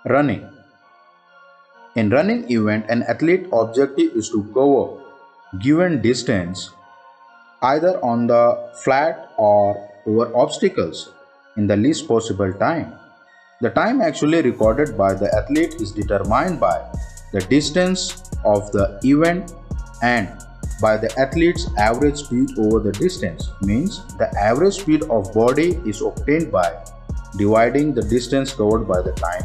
Running. In running event, an athlete objective is to cover given distance either on the flat or over obstacles in the least possible time. The time actually recorded by the athlete is determined by the distance of the event and by the athlete's average speed over the distance. Means the average speed of body is obtained by dividing the distance covered by the time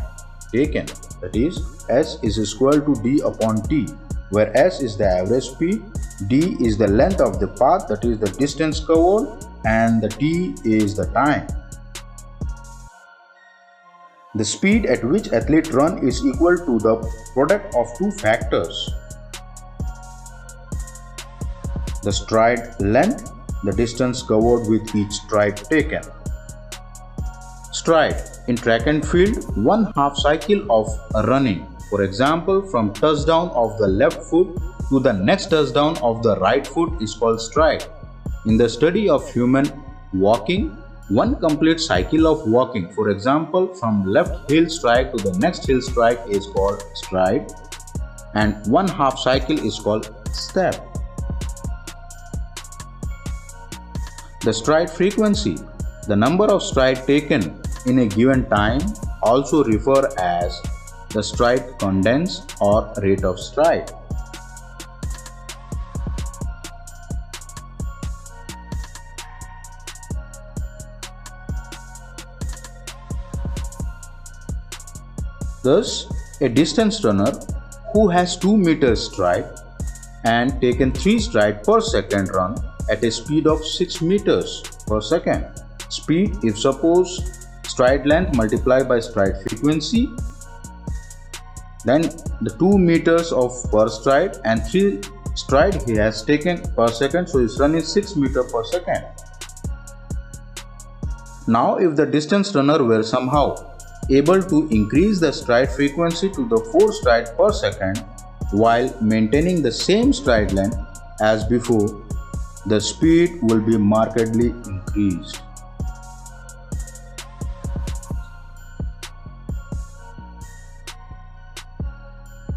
taken. That is, S is equal to D upon T, where S is the average speed, D is the length of the path, that is the distance covered, and the T is the time. The speed at which athlete run is equal to the product of two factors: the stride length, the distance covered with each stride taken. Stride. In track and field, 1/2 cycle of running. For example, from touchdown of the left foot to the next touchdown of the right foot is called stride. In the study of human walking, one complete cycle of walking, for example, from left heel strike to the next heel strike is called stride, and 1/2 cycle is called step. The stride frequency. The number of strides taken in a given time also refer as the stride cadence or rate of stride. Thus, a distance runner who has 2 meters stride and taken 3 strides per second run at a speed of 6 meters per second. Speed, if suppose stride length multiplied by stride frequency, then the 2 meters of per stride and 3 stride he has taken per second, so his run is 6 meters per second. Now if the distance runner were somehow able to increase the stride frequency to the 4 strides per second while maintaining the same stride length as before, the speed will be markedly increased.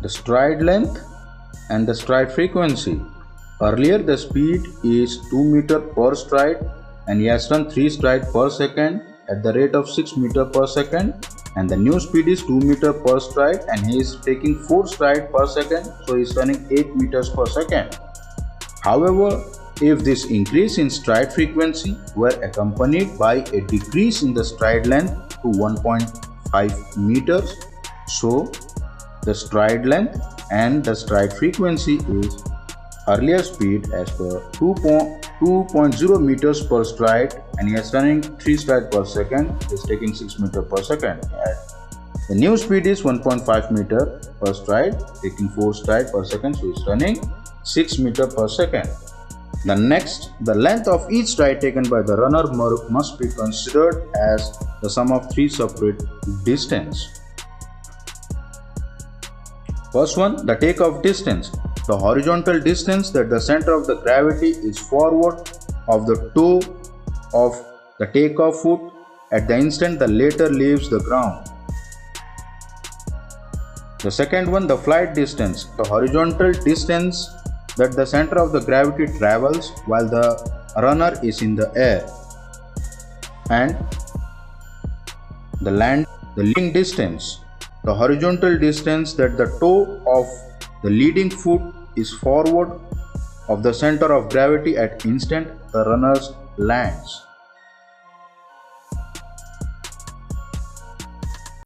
The stride length and the stride frequency. Earlier the speed is 2 meters per stride and he has run 3 strides per second at the rate of 6 meters per second, and the new speed is 2 meters per stride and he is taking 4 strides per second, so he is running 8 meters per second. However, if this increase in stride frequency were accompanied by a decrease in the stride length to 1.5 meters, so the stride length and the stride frequency is earlier speed as per 2.0 meters per stride and he is running 3 strides per second, he is taking 6 meters per second. The new speed is 1.5 meters per stride, taking 4 strides per second, so he is running 6 meters per second. The length of each stride taken by the runner must be considered as the sum of 3 separate distances. First one, the takeoff distance. The horizontal distance that the center of the gravity is forward of the toe of the takeoff foot at the instant the latter leaves the ground. The second one, the flight distance. The horizontal distance that the center of the gravity travels while the runner is in the air. And the leading distance. The horizontal distance that the toe of the leading foot is forward of the center of gravity at instant the runner lands.